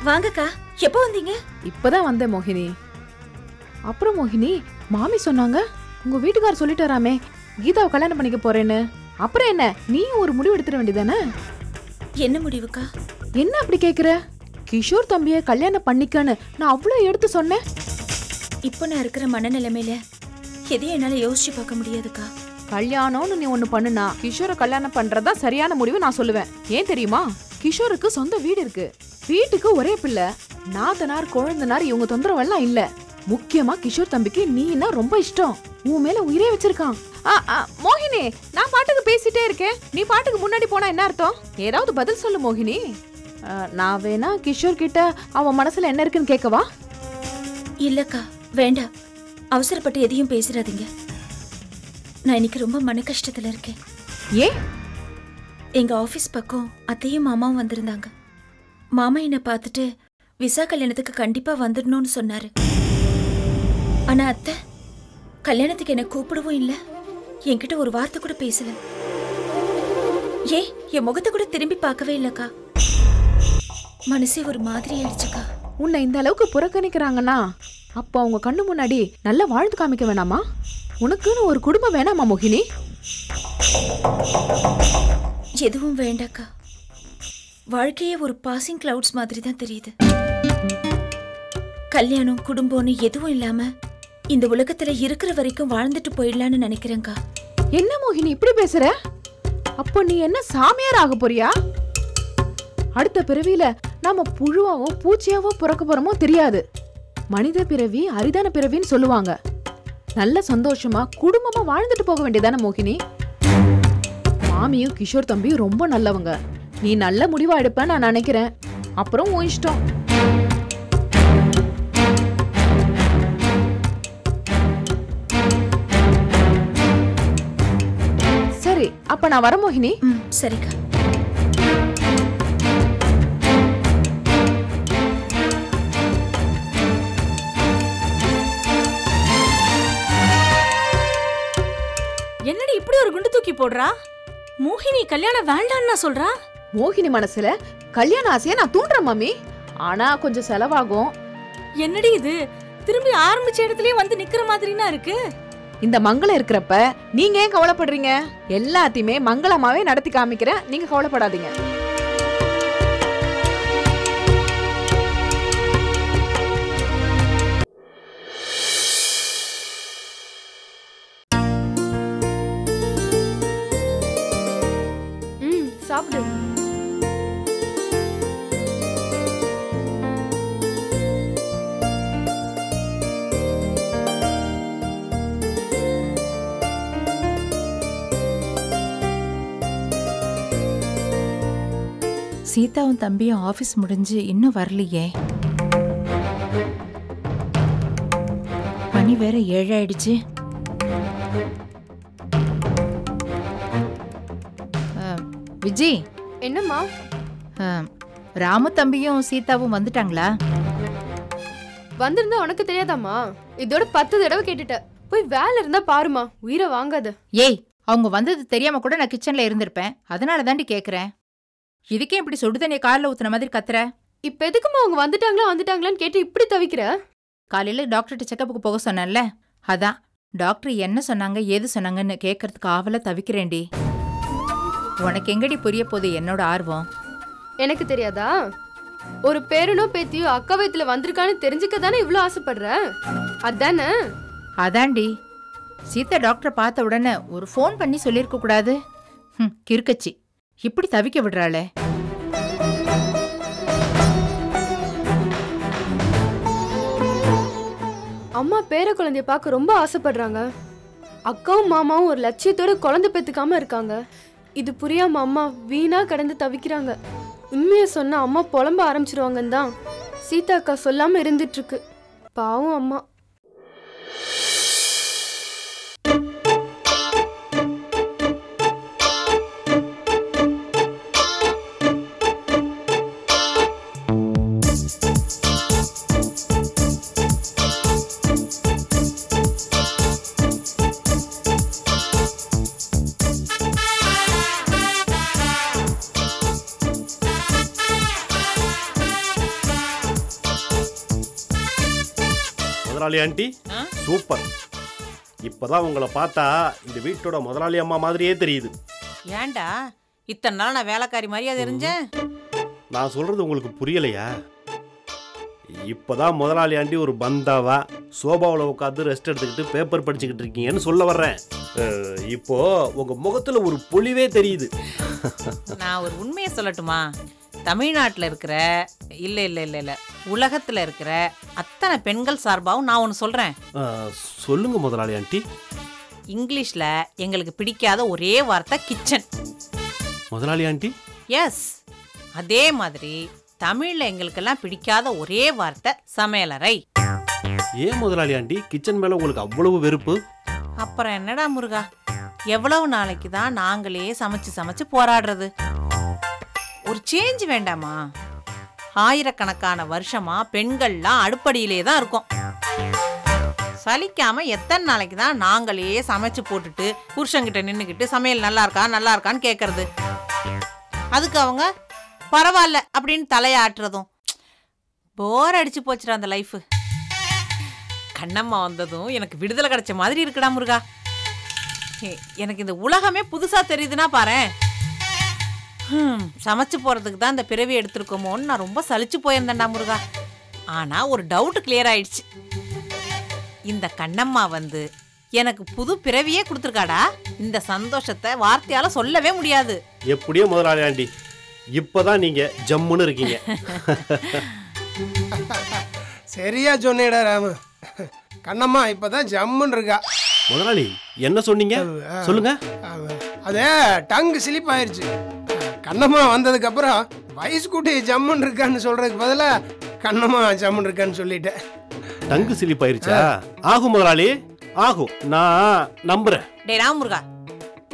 வாங்கக்கா. எப்போ வந்தீங்க? இப்பதான் வந்தேன் மோகினி. அப்புறம் மோகினி, மாமி சொன்னாங்க உங்க வீட்டுக்காரர் சொல்லிட்டாராமே கீதாவை கல்யாணம் பண்ணிக்க போறேன்னு. அப்புறம் என்ன, நீ ஒரு முடிவு எடுத்துட வேண்டியதானே? என்ன முடிவுக்கா? என்ன அப்படி கேக்குற? கிஷோர் தம்பிய கல்யாணம் பண்ணிக்கன்னு நான் அவ்வளவு எடுத்து சொன்னேன். இப்போ நான் இருக்கிற மனநிலைமையில எதையும் என்னால யோசிச்சு பார்க்க முடியாதுக்கா. கல்யாணம்னு நீ ஒண்ணு பண்ணுனா கிஷோரை கல்யாணம் பண்றதா சரியான முடிவு நான் சொல்லுவேன். ஏன் தெரியுமா? கிஷோருக்கு சொந்த வீடு இருக்கு, வீட்டுக்கு ஒரே பிள்ளை, நாத்தனார் குழந்தனார் இவங்க தொந்தரவெல்லாம் இல்ல. முக்கியமா கிஷோர் தம்பிக்கு நீன்னா ரொம்ப இஷ்டம், உன் மேல உயிரே வச்சிருக்கான். மோகினி, நான் பாட்டுக்கு பேசிட்டே இருக்கேன், நீ பாட்டுக்கு முன்னாடி போனா என்ன அர்த்தம்? ஏதாவது பதில் சொல்லு மோகினி. நான் வேணா கிஷோர் கிட்ட அவன் மனசுல என்ன இருக்குன்னு கேட்கவா? இல்லக்கா, வேண்டாம். அவசரப்பட்டு எதையும் பேசிடாதீங்க. நான் இன்னைக்கு ரொம்ப மன கஷ்டத்துல இருக்கேன். ஏன்? எங்க ஆபீஸ் பக்கம் அத்தையும் மாமாவும் வந்திருந்தாங்க. மாமா என்ன பார்த்துட்டு விசா கல்யாணத்துக்கு கண்டிப்பா வந்துடணும்னு சொன்னாரு. ஆனா அத்தை கல்யாணத்துக்கு என்ன கூப்பிடவும் இல்ல, என்கிட்ட ஒரு வார்த்தை கூட பேசல. என் முகத்தை கூட திரும்பி பார்க்கவே இல்லக்கா. மனசே ஒரு மாதிரி ஆயிடுச்சுக்கா. உன்னை இந்த அளவுக்கு புறக்கணிக்கிறாங்கன்னா அப்ப அவங்க கண்ணு முன்னாடி நல்லா வாழ்ந்து காமிக்க வேணாமா? உனக்குன்னு ஒரு குடும்பம் வேணாமா மோகினி? எதுவும் வேண்டாக்கா. வாழ்க்கையே ஒரு பாசிங் கிளவுட்ஸ் மாதிரி தான் தெரியுது. கல்யாணம் குடும்பம்னு எதுவும் இல்லாம இந்த உலகத்துல இருக்கிற வரைக்கும் வாழ்ந்துட்டு போயிடலான்னு நினைக்கிறேன்க்கா. என்ன மோகினி இப்படி பேசுற? அப்போ நீ என்ன சாமியார் ஆக போறியா? அடுத்த பிறவியில நாம புழுவாவோ பூச்சியாவோ பிறக்க போறோமோ தெரியாது. மனித பிறவி அரிதான பிறவின்னு சொல்லுவாங்க. நல்ல சந்தோஷமா குடும்பமா வாழ்ந்துட்டு போக வேண்டியதானே மோகினி? மாமியும் கிஷோர் தம்பியும் ரொம்ப நல்லவங்க. நீ நல்ல முடிவா எடுப்ப நான் நினைக்கிறேன். அப்புறம் உன் இஷ்டம். சரி, அப்ப நான் வர மோகினி. சரிக்கா. என்னடி இப்படி ஒரு குண்டு தூக்கி போடுறா? மோகினி கல்யாணம் வேண்டான்னு சொல்றா. மோகினி மனசுல கல்யாண ஆசைய நான் தூண்டுறேன் மாமி. ஆனா கொஞ்சம் செலவாகும். என்னடி இது, திரும்பி ஆரம்பிச்ச இடத்துலயே வந்து நிக்கிற மாதிரினா இருக்கு. இந்த மங்களம் இருக்கிறப்ப நீங்க ஏன் கவலைப்படுறீங்க? எல்லாத்தையுமே மங்களமாவே நடத்தி காமிக்கிறேன், நீங்க கவலைப்படாதீங்க. சாப்பிடு. சீதாவும் தம்பியும் ஆபீஸ் முடிஞ்சு இன்னும் வரலையே. மணி வேற 7 ஆயிடுச்சு. விஜி. என்னம்மா? ராமு தம்பியும் சீதாவும் வந்துட்டாங்களா? வந்திருந்தா உனக்கு தெரியாதாமா? இதோட 10 தடவை கேட்டுட்ட. போய் வேலை இருந்தா பாருமா, உயிரை வாங்காத. ஏய், அவங்க வந்தது தெரியாம கூட நான் கிச்சன்ல இருந்திருப்பேன், அதனால தாண்டி கேக்குறேன். இதுக்கே இப்படி சுடு தண்ணியை காலில் ஊத்துன மாதிரி கத்துற? இப்ப எதுக்குமா அவங்க வந்துட்டாங்களான்னு கேட்டு இப்படி தவிக்கிற? காலையில டாக்டர்கிட்ட செக்கப்புக்கு போக சொன்னேன்ல, அதான் டாக்டர் என்ன சொன்னாங்க ஏது சொன்னாங்கன்னு கேட்கறதுக்கு ஆவல தவிக்கிறேன்டி. உனக்கு எங்கடி புரிய போது என்னோட ஆர்வம்? எனக்கு தெரியாதா? ஒரு பேரனோ பேத்தியோ அக்கா வயத்துல வந்திருக்கான்னு தெரிஞ்சுக்க தானே இவ்வளவு ஆசைப்படுற? அதானே? அதாண்டி. சீதா டாக்டரை பார்த்த உடனே ஒரு ஃபோன் பண்ணி சொல்லியிருக்க கூடாது? கிறுக்கச்சி, இப்படி தவிக்க விடுறாளே. அம்மா பேர குழந்தைய பார்க்க ரொம்ப ஆசைப்படுறாங்க. அக்காவும் மாமாவும் ஒரு லட்சியத்தோட குழந்தை பெத்துக்காம இருக்காங்க. இது புரியாம அம்மா வீணா கடந்து தவிக்கிறாங்க. உண்மைய சொன்னா அம்மா புலம்ப ஆரம்பிச்சிருவாங்கன்னு தான் சீதா அக்கா சொல்லாம இருந்துட்டு இருக்கு. பாவம் அம்மா. முதலாளி ஆண்டி சூப்பர். இப்பதான் உங்களை பார்த்தா இந்த வீட்டோட முதலாளி அம்மா மாதிரியே தெரியுது. ஏன்டா இத்தனை நாள் நான் வேலைக்காரி மாதிரியா தெரிஞ்சேன்? நான் சொல்றது உங்களுக்கு புரியலையா? இப்பதான் முதலாளி ஆண்டி ஒரு பந்தாவா சோபாவில் உட்காந்து ரெஸ்ட் எடுத்துக்கிட்டு பேப்பர் படிச்சுக்கிட்டு இருக்கீங்கன்னு சொல்ல வர்றேன். இப்போ உங்க முகத்துல ஒரு பொலிவே தெரியுது. நான் ஒரு உண்மையை சொல்லட்டுமா? தமிழ்நாட்டில் இருக்கிற இல்லை இல்லை இல்லை இல்லை உலகத்தில் இருக்கிற அத்தனை பெண்கள் சார்பாகவும் நான் ஒன்று சொல்கிறேன். சொல்லுங்க முதலாளி ஆண்டி. இங்கிலீஷில் எங்களுக்கு பிடிக்காத ஒரே வார்த்தை கிச்சன். முதலாளி ஆண்டி? எஸ், அதே மாதிரி தமிழில் எங்களுக்கெல்லாம் பிடிக்காத ஒரே வார்த்தை சமையலறை. ஏன் முதலாளி ஆண்டி கிச்சன் மேலே உங்களுக்கு அவ்வளவு வெறுப்பு? அப்புறம் என்னடா முருகா, எவ்வளவு நாளைக்கு தான் நாங்களே சமைச்சு சமைச்சு போராடுறது? ஒரு சேஞ்ச் வேண்டாமா? ஆயிரக்கணக்கான வருஷமா பெண்கள்லாம் அடுப்படியிலே தான் இருக்கோம். சலிக்காம எத்தனை நாளைக்கு தான் நாங்களே சமைச்சு போட்டுட்டு புருஷங்கிட்ட நின்றுக்கிட்டு சமையல் நல்லா இருக்கா நல்லா இருக்கான்னு கேட்கறது? அதுக்கு அவங்க பரவாயில்ல அப்படின்னு தலையாட்டுறதும். போர் அடிச்சு போச்சுடா அந்த லைஃப். கண்ணம்மா வந்ததும் எனக்கு விடுதலை கிடைச்ச மாதிரி இருக்குடா முருகா. எனக்கு இந்த உலகமே புதுசா தெரியுதுன்னா பாரு. சமைச்சு போறதுக்கு தான் இந்த பிறவி எடுத்திருக்கோமோன்னு நான் ரொம்ப சலிச்சு போயிருந்தேன்டா முருகா. ஆனா ஒரு டவுட் கிளியர் ஆயிடுச்சு. இந்த கண்ணம்மா வந்து எனக்கு புது பிறவியே கொடுத்துருக்காடா. இந்த சந்தோஷத்தை வார்த்தையால சொல்லவே முடியாது. எப்படியோ முதலாளி ஆண்டி இப்பதான் நீங்க ஜம்முன்னு இருக்கீங்க. சரியா சொன்னேடா ராமு. கண்ணம்மா இப்பதான் ஜம்முன்னு இருக்கா. முதலாளி என்ன சொன்னீங்க சொல்லுங்க. அதே டங்கு ஸ்லிப் ஆயிடுச்சு. கண்ணம்மா வந்ததுக்கு அப்புறம் வயசு கூட்டி ஜம்முன்னு இருக்கான்னு சொல்றதுக்கு பதிலா கண்ணம்மா ஜம்முன்னு இருக்கான்னு சொல்லிட்டேன். டங்கு ஸ்லிப் ஆயிருச்சா? ஆகும் முதலாளி ஆகும், நான் நம்புறேன். டே ராமுருகா,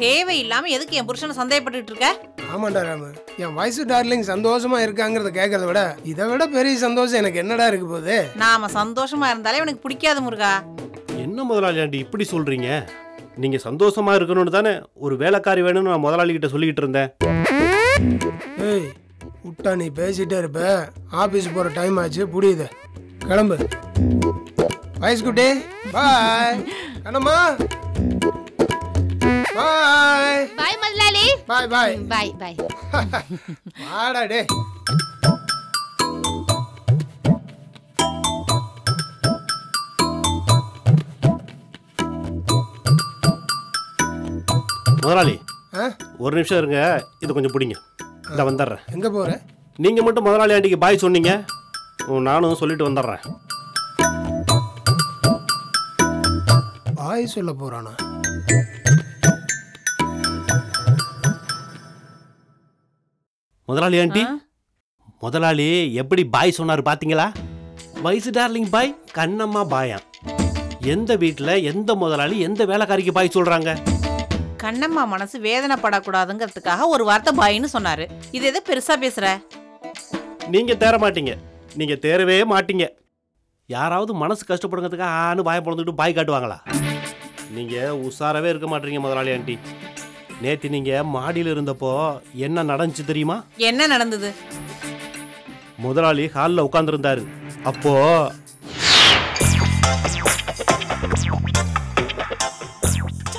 தேவையில்லாம எதுக்கு என் புருஷனை சந்தேகப்பட்டு இருக்க? ஆமாண்டா ராமு, என் வயசு டார்லிங் சந்தோஷமா இருக்காங்கிறத கேட்கறத விட இதை விட பெரிய சந்தோஷம் எனக்கு என்னடா இருக்கு போகுது? நாம சந்தோஷமா இருந்தாலே எனக்கு பிடிக்காது முருகா. என்ன முதலாளி ஆண்டி இப்படி சொல்றீங்க? நீங்க சந்தோஷமா இருக்கணும்னு தானே ஒரு வேலைக்காரி வேணும்னு நான் முதலாளி கிட்ட சொல்லிக்கிட்டு இருந்தேன். ஏய் விட்டா நீ பேசிட்டே இருப்ப. ஆபீஸ் போற டைம் ஆச்சு, புரியுது? கிளம்பு. வயசு குட்டி பாய். கண்ணம்மா பாய். பாய் முதலாளி. பாய் பாய் பாய் பாய். வாடா டே. முதலாளி ஒரு நிமிஷம் இருங்க, இது கொஞ்சம் பிடிங்க. இந்த வந்துடுறேன். எங்க போற? நீங்க மட்டும் முதலாளி ஆண்டிக்கு பாய் சொன்னீங்க, நானும் சொல்லிட்டு வந்துடுறேன். பாய் சொல்ல போறானா? முதலாளி ஆண்டி, முதலாளி எப்படி பாய் சொன்னாரு பாத்தீங்களா? வயசு டார்லிங் பாய், கண்ணம்மா பாயா. எந்த வீட்டுல எந்த முதலாளி எந்த வேலைக்காரிக்கு பாய் சொல்றாங்க? கண்ணம்மா மனசு வேதனைப்படக்கூடாதுங்கிறதுக்காக ஒரு வார்த்தை பாயின்னு சொன்னாரு. இது எதை பெருசா பேசுற? நீங்க தேர மாட்டீங்க, நீங்க தேரவே மாட்டீங்க. யாராவது மனசு கஷ்டப்படுங்கிறதுக்காக ஆன்னு பாய பொழுதுட்டு பாய் காட்டுவாங்களா? நீங்க உஷாராவே இருக்க மாட்டீங்க முதலாளி ஆண்டி. நேற்று நீங்க மாடியில் இருந்தப்போ என்ன நடந்துச்சு தெரியுமா? என்ன நடந்தது? முதலாளி ஹாலில் உட்காந்துருந்தாரு. அப்போ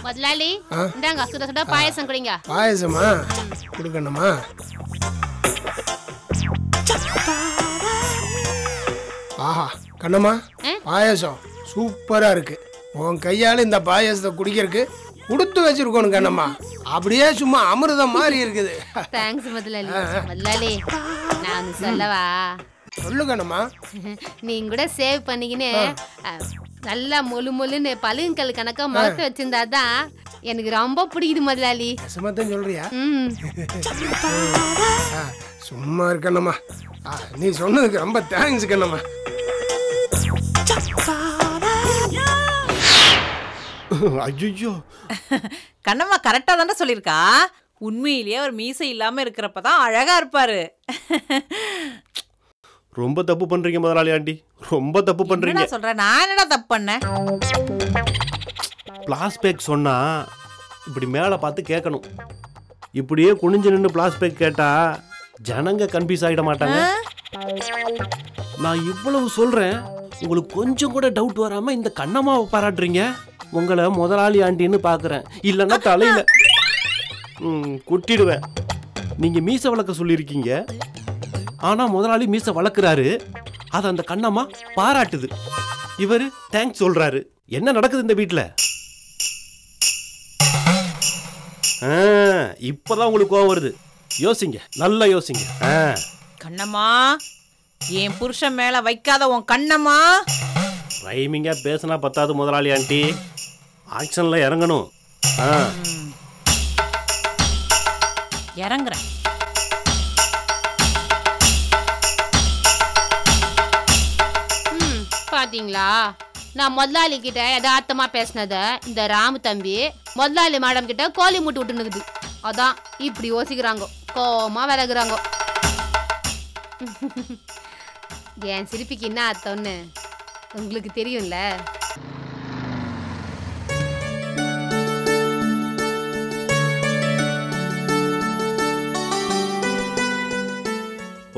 முதலாளி இந்தாங்க சுட சுட பாயசம் குடிங்க. பாயசமா குடுக்கணுமா? ஆஹா கண்ணம்மா, பாயசம் சூப்பரா இருக்கு. உன் கையால இந்த பாயசத்தை குடிக்கிறதுக்கு கொடுத்து வச்சிருக்கணும் கண்ணம்மா. அப்படியே சும்மா அமிர்தம் மாதிரி இருக்குது. தேங்க்ஸ் முதலாளி. முதலாளி நான் சொல்லவா? சொல்லு கண்ணம்மா. நீங்க கூட சேவ் பண்ணிக்கின்னு நல்லா மொழு மொழுன்னு பழுங்கல் கணக்கா மரத்தை வச்சிருந்தாதான் எனக்கு ரொம்ப பிடிக்குது முதலாளி. சும்மாத்தான் சொல்றியா? சும்மா இருக்கணுமா? நீ சொன்னதுக்கு ரொம்ப தேங்க்ஸ் கண்ணம்மா. ஐயோ, கண்ணம்மா கரெக்டா தானே சொல்லியிருக்கா. உண்மையிலேயே ஒரு மீசை இல்லாம இருக்கிறப்பதான் அழகா இருப்பாரு. ரொம்ப தப்பு பண்றீங்க முதலாளி ஆண்டி, ரொம்ப தப்பு பண்றீங்க. சொல்றேன், நான் என்னடா தப்பு பண்ணேன்? பிளாஸ்பேக் சொன்னா இப்படி மேலே பார்த்து கேட்கணும். இப்படியே குனிஞ்சு நின்று பிளாஸ்பேக் கேட்டா ஜனங்க கன்ஃபியூஸ் ஆகிட மாட்டாங்க. நான் இவ்வளவு சொல்றேன், உங்களுக்கு கொஞ்சம் கூட டவுட் வராம இந்த கண்ணம்மாவை பாராட்டுறீங்க. உங்களை முதலாளி ஆண்டின்னு பார்க்குறேன், இல்லைன்னா தலையில குட்டிடுவேன். நீங்க மீசை வளர்க்க சொல்லியிருக்கீங்க, ஆனா முதலாளி மீசை வளர்க்குறாரு, அதை அந்த கண்ணம்மா பாராட்டுது. இவர் தேங்க்ஸ் சொல்றாரு. என்ன நடக்குது இந்த வீட்டில்? இப்பதான் உங்களுக்கு கோவம் வருது. யோசிங்க, நல்லா யோசிங்க. கண்ணம்மா, என் புருஷன் மேல வைக்காத உன் கண்ணம்மா. ரைமிங்கா பேசினா பத்தாது முதலாளி ஆண்டி, ஆக்ஷன்ல இறங்கணும். இறங்குறேன். பாத்தீங்களா, நான் முதலாளி கிட்ட யதார்த்தமா பேசினத இந்த ராமு தம்பி முதலாளி மேடம் கிட்ட கோழி மூட்டு விட்டுனுக்குது. அதான் இப்படி யோசிக்கிறாங்க, கோமா விலகுறாங்க. என் சிரிப்புக்கு என்ன அர்த்தம்னு உங்களுக்கு தெரியும்ல.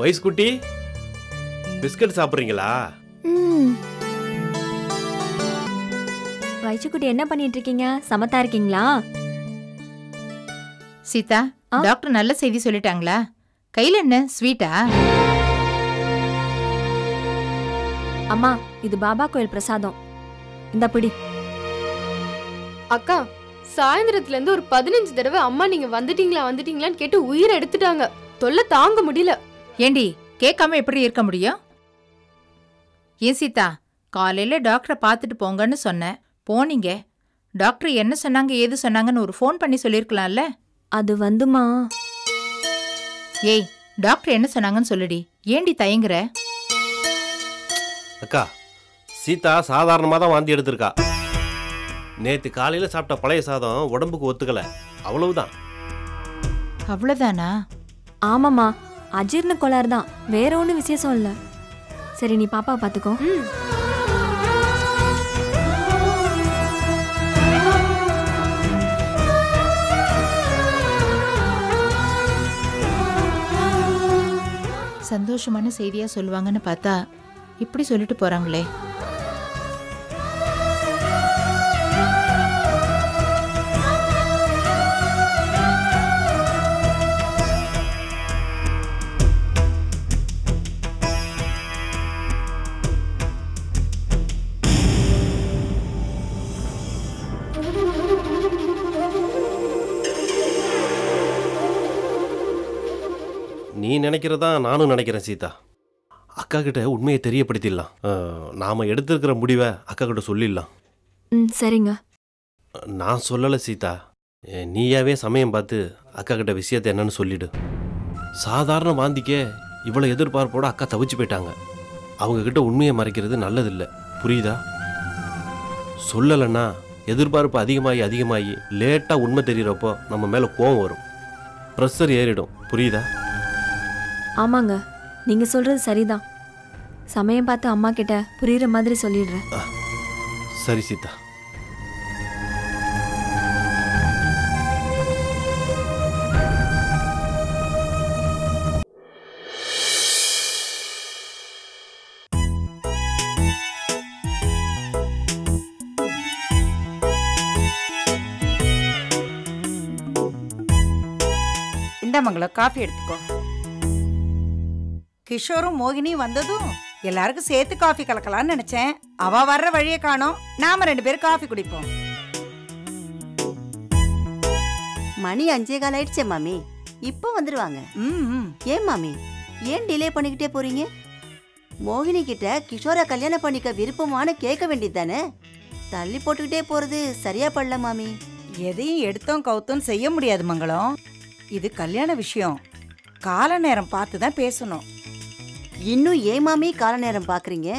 வயசு குட்டி, பிஸ்கட் சாப்பிட்றீங்களா? வயசுக்குட்டி என்ன பண்ணிட்டு இருக்கீங்க? சமத்தா இருக்கீங்களா? சீதா, டாக்டர் நல்ல செய்தி சொல்லிட்டாங்களா? கையில என்ன ஸ்வீட்டா? அம்மா, இது பாபா கோயில் பிரசாதம். இந்த பிடி. அக்கா, சாயந்தரத்துல இருந்து ஒரு 15 தடவை அம்மா நீங்க வந்துட்டீங்களான்னு கேட்டு உயிரை எடுத்துட்டாங்க. தொல்லை தாங்க முடியல. ஏண்டி, கேட்காம எப்படி இருக்க முடியும்? ஏன் சீதா, காலையில டாக்டரை பார்த்துட்டு போங்கன்னு சொன்னேன், போனீங்க. டாக்டர் என்ன சொன்னாங்க ஏது சொன்னாங்கன்னு ஒரு ஃபோன் பண்ணி சொல்லியிருக்கலாம்ல. அது வந்துமா. ஏய், டாக்டர் என்ன சொன்னாங்கன்னு சொல்லுடி, ஏண்டி தயங்குற? அக்கா, சீதா சாதாரணமாக தான் வாந்தி எடுத்திருக்கா. நேற்று காலையில் சாப்பிட்ட பழைய சாதம் உடம்புக்கு ஒத்துக்கலை, அவ்வளவுதான். அவ்வளவுதானா? ஆமாம்மா, அஜீர்ண கோளாறு தான், வேற ஒன்றும் விசேஷம் இல்லை. சரி, நீ பாப்பா பார்த்துக்கோ. சந்தோஷமான செய்தியா சொல்லுவாங்கன்னு பார்த்தா இப்படி சொல்லிட்டு போறாங்களே. நீ நினைக்கிறதா நானும் நினைக்கிறேன் சீதா. அக்கா கிட்ட உண்மையை தெரியப்படுத்திடலாம். நாம எடுத்திருக்கிற முடிவை அக்கா கிட்ட சொல்லிடலாம். சரிங்க. நான் சொல்லலை சீதா, நீயாவே சமயம் பார்த்து அக்கா கிட்ட விஷயத்தை என்னன்னு சொல்லிடு. சாதாரண வாந்திக்கே இவ்வளோ எதிர்பார்ப்போட அக்கா தவிச்சு போயிட்டாங்க. அவங்க கிட்ட உண்மையை மறைக்கிறது நல்லதில்லை, புரியுதா? சொல்லலைன்னா எதிர்பார்ப்பு அதிகமாகி லேட்டாக உண்மை தெரிகிறப்போ நம்ம மேலே கோவம் வரும், ப்ரெஷர் ஏறிடும், புரியுதா? ஆமாங்க, நீங்க சொல்றது சரிதான். சமயம் பார்த்து அம்மா கிட்ட புரியுற மாதிரி சொல்லிடுறேன். சரி சீதா. இந்த மங்களம் காஃபி எடுத்துக்கோ. கிஷோரும் மோகினியும் வந்ததும் எல்லாருக்கும் சேர்த்து காஃபி கலக்கலாம்னு நினைச்சேன். அவ வர்ற வழியை காணோம், நாம 2 பேரும் காஃபி குடிப்போம். மணி 5:15 ஆயிடுச்சே மாமி, இப்போ வந்துடுவாங்க. ஏன் மாமி, ஏன் டிலே பண்ணிக்கிட்டே போறீங்க? மோகினி கிட்ட கிஷோரை கல்யாணம் பண்ணிக்க விருப்பமான கேட்க வேண்டியது தானே? தள்ளி போட்டுக்கிட்டே போறது சரியா படல மாமி. எதையும் எடுத்தோம் கவுத்தோம் செய்ய முடியாது மங்களம். இது கல்யாண விஷயம், கால நேரம் பார்த்து தான் பேசணும். இன்னும் ஏன் மாமி கால நேரம் பாக்குறீங்க?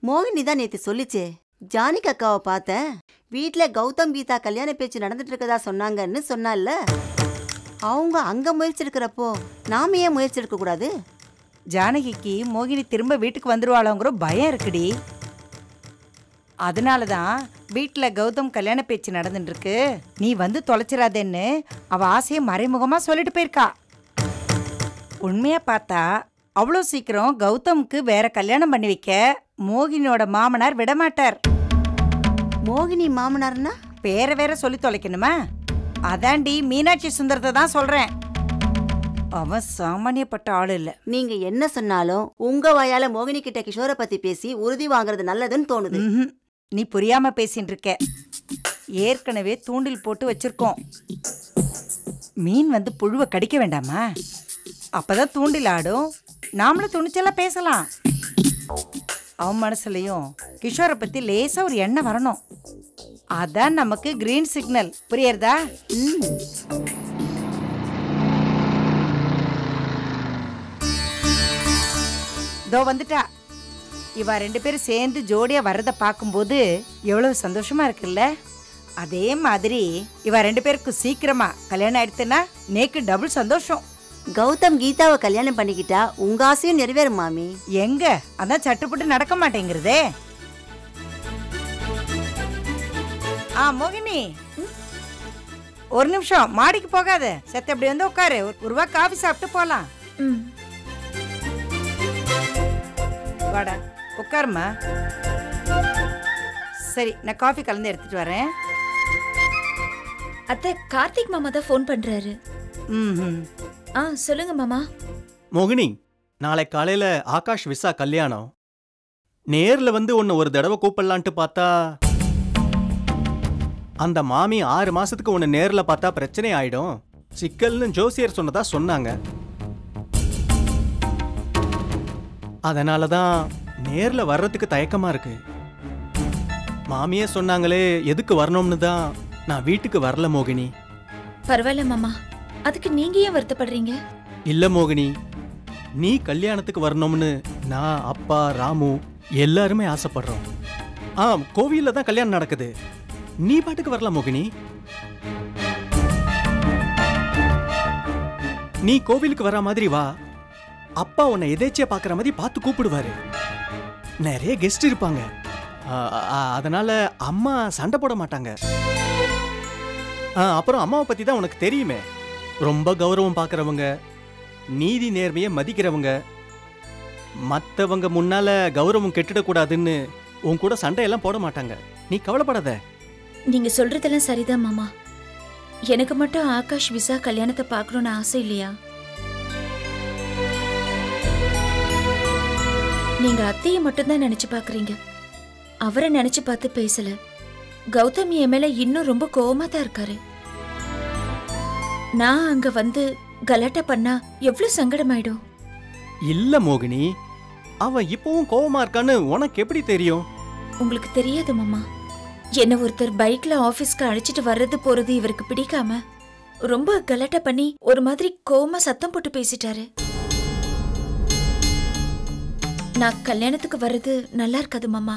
மோகினி தான் நேத்து சொல்லிச்சே, ஜானகி அக்காவை பார்த்தேன், வீட்டுல கௌதம் கீதா கல்யாண பேச்சு நடந்துட்டு இருக்கதா சொன்னாங்கன்னு சொன்னால. அவங்க அங்க முயற்சி எடுக்கிறப்போ நாம ஏன் முயற்சி எடுக்க கூடாது? ஜானகிக்கு மோகினி திரும்ப வீட்டுக்கு வந்துருவாளோங்கிற பயம் இருக்குடி. அதனாலதான் வீட்டுல கௌதம் கல்யாண பேச்சு நடந்துட்டு இருக்கு, நீ வந்து தொலைச்சிடாதேன்னு அவ ஆசையை மறைமுகமா சொல்லிட்டு போயிருக்கா. உண்மையா பார்த்தா அவ்வளோ சீக்கிரம் கௌதமுக்கு வேற கல்யாணம் பண்ணி வைக்க மோகினியோட மாமனார் விடமாட்டார். மோகினி மாமனார்னா? பேரை வேற சொல்லி தொலைக்கணுமா? அதாண்டி மீனாட்சி சுந்தரத்தை தான் சொல்றேன். அவன் சாமானியப்பட்ட ஆள் இல்ல. நீங்க என்ன சொன்னாலும் உங்க வாயால மோகினி கிட்ட கிஷோரை பத்தி பேசி உறுதி வாங்குறது நல்லதுன்னு தோணுது. நீ புரியாம பேசிட்டு இருக்க. ஏற்கனவே தூண்டில் போட்டு வச்சிருக்கோம். மீன் வந்து புழுவை கடிக்க வேண்டாமா? அப்பதான் தூண்டில் ஆடும். நாமளும் துணிச்சலா பேசலாம். அவன் மனசுலயும் கிஷோரை பத்தி லேசா ஒரு எண்ணம் வரணும். அதான் நமக்கு கிரீன் சிக்னல். புரியுறதா? இதோ வந்துட்டா. இவ 2 பேரும் சேர்ந்து ஜோடியா வர்றத பார்க்கும்போது எவ்வளவு சந்தோஷமா இருக்குல்ல? அதே மாதிரி இவ 2 பேருக்கும் சீக்கிரமா கல்யாணம் ஆயிடுத்துன்னா நேக்கு டபுள் சந்தோஷம். கௌதம் கீதாவை கல்யாணம் பண்ணிக்கிட்டா உங்க ஆசையும் நிறைவேறும் மாமி. எங்க அதான் சட்டுப்பட்டு நடக்க மாட்டேங்கிறதே. மோகினி, ஒரு நிமிஷம் மாடிக்கு போகாத. சத்த அப்படி வந்து உட்காரு. ஒரு ரூபா காஃபி சாப்பிட்டு போலாம். வாடா உட்காருமா. சரி, நான் காஃபி கலந்து எடுத்துட்டு வரேன். அத்தை, கார்த்திக் மாமா தான் ஃபோன் பண்றாரு. சொல்லுங்க மாமா. மோகினி, நாளை காலையில ஆகாஷ் விசா கல்யாணம். நேர்ல வந்து உன்னை ஒரு தடவை கூப்பிடலான்ட்டு பார்த்தா அந்த மாமி 6 மாசத்துக்கு உன்னை நேர்ல பார்த்தா பிரச்சனை ஆயிடும், சிக்கல்னு ஜோசியர் சொன்னதா சொன்னாங்க. அதனாலதான் நேர்ல வர்றதுக்கு தயக்கமா இருக்கு. மாமியே சொன்னாங்களே எதுக்கு வரணும்னு தான் நான் வீட்டுக்கு வரல மோகினி. பரவாயில்ல மாமா, அதுக்கு நீங்க ஏன் வருத்தப்படுறீங்க? இல்ல மோகினி, நீ கல்யாணத்துக்கு வரணும்னு நான், அப்பா, ராமு எல்லாருமே ஆசைப்படுறோம். கோவில்ல தான் கல்யாணம் நடக்குது. நீ பாட்டுக்கு வரலாம் மோகினி. நீ கோவிலுக்கு வர மாதிரி வா. அப்பா உன்னை எதேச்சியா பாக்குற மாதிரி பார்த்து கூப்பிடுவாரு. நிறைய கெஸ்ட் இருப்பாங்க. அதனால அம்மா சண்டை போட மாட்டாங்க. அப்புறம் அம்மாவை பத்தி தான் உனக்கு தெரியுமே. ரொம்ப கௌரவம் பார்க்கறவங்க, நீதி நேர்மையை மதிக்கிறவங்க, மற்றவங்க முன்னால கௌரவம் கெட்டுடக்கூடாதுன்னு உன் கூட சண்டையெல்லாம் போட மாட்டாங்க. நீ கவலைப்படாத. நீங்க சொல்றதெல்லாம் சரிதான் மாமா. எனக்கு மட்டும் ஆகாஷ் விசா கல்யாணத்தை பார்க்கணும்னு ஆசை இல்லையா? நீங்க அத்தையை மட்டும்தான் நினைச்சு பாக்குறீங்க. அவரை நினைச்சு பார்த்து பேசல. கௌதம் என் மேல இன்னும் ரொம்ப கோவமா தான் இருக்காரு. நான் அங்க வந்து கலாட்டா பண்ணா எவ்வளவு சங்கடமாயிடும். இல்ல மோகினி, அவன் இப்பவும் கோவமா இருக்கான்னு உனக்கு எப்படி தெரியும்? உங்களுக்கு தெரியாது மாமா. என்ன ஒருத்தர் பைக்ல ஆபீஸ்க்கு அழைச்சிட்டு வர்றது போறது இவருக்கு பிடிக்காம ரொம்ப கலாட்டா பண்ணி ஒரு மாதிரி கோவமா சத்தம் போட்டு பேசிட்டாரு. நான் கல்யாணத்துக்கு வர்றது நல்லா இருக்காது மாமா.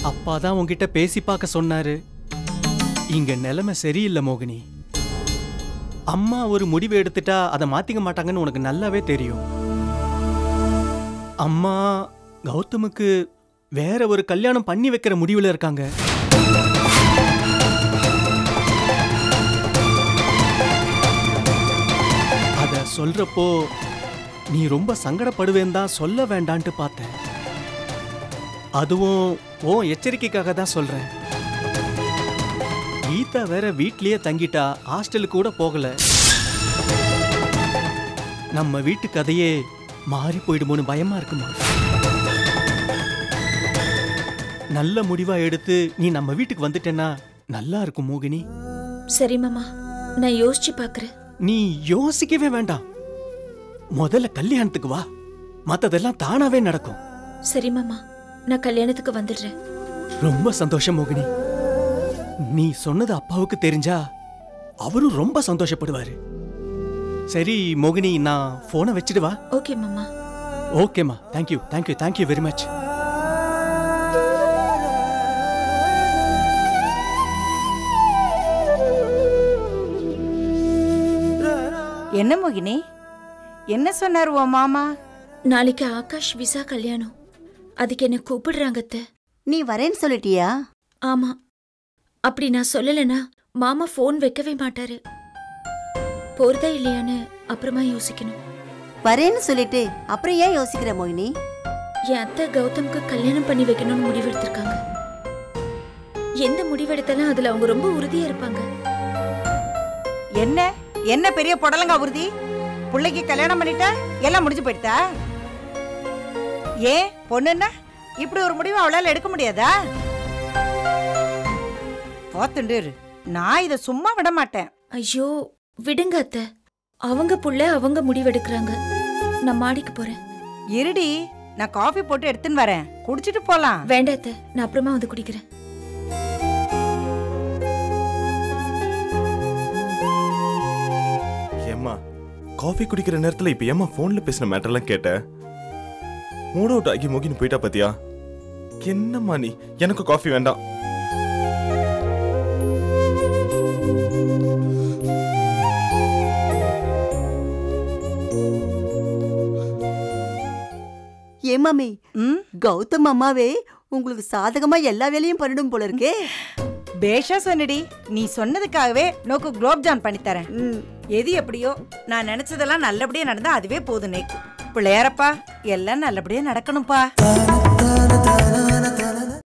அப்பாதான் உன்கிட்ட பேசி பார்க்க சொன்னாரு. இங்க நிலைமை சரியில்லை மோகினி. அம்மா ஒரு முடிவு எடுத்துட்டா அதை மாத்திக்க மாட்டாங்கன்னு உனக்கு நல்லாவே தெரியும். அம்மா கௌதமுக்கு வேற ஒரு கல்யாணம் பண்ணி வைக்கிற முடிவுல இருக்காங்க. அத சொல்றப்போ நீ ரொம்ப சங்கடப்படுவேன் தான் சொல்ல வேண்டான்ட்டு பார்த்தேன். அதுவும் ஓ எச்சரிக்கைக்காக தான் சொல்றேன். கீதா வேற வீட்லயே தங்கிட்டா, ஹாஸ்டலுக்கு கூட போகல. நம்ம வீட்டு கதையே மாறி போயிடுமோன்னு பயமா இருக்குமா? நல்ல முடிவா எடுத்து நீ நம்ம வீட்டுக்கு வந்துட்டேன்னா நல்லா இருக்கும் மோகினி. சரி மாமா, நான் யோசிச்சு பாக்குறேன். நீ யோசிக்கவே வேண்டாம். முதல்ல கல்யாணத்துக்கு வா, மத்ததெல்லாம் தானாவே நடக்கும். சரி மாமா, நான் கல்யாணத்துக்கு வந்துடுறேன். ரொம்ப சந்தோஷம் மோகினி. நீ சொன்னது அப்பாவுக்கு தெரிஞ்சா அவரும் ரொம்ப சந்தோஷப்படுவாரு. சரி மோகினி, நான் போனை வச்சிடுவா? ஓகே மாமா. ஓகேமா, thank you thank you thank you very much. என்ன மோகினி, என்ன சொன்னார் உன் மாமா? நாளைக்கு ஆகாஷ் விசா கல்யாணம், அதுக்கு என்ன கூப்பிடுறாங்க. நீ வரேன்னு சொல்லிட்டியா? ஆமா. அப்படி நான் சொல்லலைன்னா மாமா போன் வைக்கவே மாட்டாரு. போறதா இல்லையான்னு அப்புறமா யோசிக்கணும். வரேன்னு சொல்லிட்டு அப்புறம் ஏன் யோசிக்கிற மோகினி? என் அத்தை கௌதம்க்கு கல்யாணம் பண்ணி வைக்கணும்னு முடிவெடுத்திருக்காங்க. எந்த முடிவெடுத்தாலும் அதுல அவங்க ரொம்ப உறுதியா இருப்பாங்க. என்ன என்ன பெரிய புடலங்க உறுதி? பிள்ளைக்கு கல்யாணம் பண்ணிட்ட எல்லாம் முடிஞ்சு போயிட்டா? ஏன் பொண்ணுன்னா இப்படி ஒரு முடிவு அவளால எடுக்க முடியாதா? போத்துண்டு நான் இதை சும்மா விட மாட்டேன். ஐயோ விடுங்க அத்தை, அவங்க புள்ள அவங்க முடிவெடுக்கிறாங்க. நான் மாடிக்கு போறேன். இருடி, நான் காஃபி போட்டு எடுத்துன்னு வரேன், குடிச்சிட்டு போலாம். வேண்டாம் அத்தை, நான் அப்புறமா வந்து குடிக்கிறேன். ஏம்மா காஃபி குடிக்கிற நேரத்துல இப்ப ஏம்மா போன்ல பேசின மேட்டர்லாம் கேட்ட? மூட் அவுட் ஆகி மோகின்னு போயிட்டா பாத்தியா? என்னம்மா நீ? எனக்கு காஃபி வேண்டாம். ஏமாமி, கௌதம் அம்மாவே உங்களுக்கு சாதகமா எல்லா வேலையும் பண்ணிடும் போல இருக்கே. பேஷா சொன்னடி, நீ சொன்னதுக்காகவே நோக்கு குலோப் ஜான் பண்ணி தரேன். எது எப்படியோ நான் நினைச்சதெல்லாம் நல்லபடியா நடந்தா அதுவே போதும். பிள்ளையாரப்பா எல்லாம் நல்லபடியா நடக்கணும்ப்பா.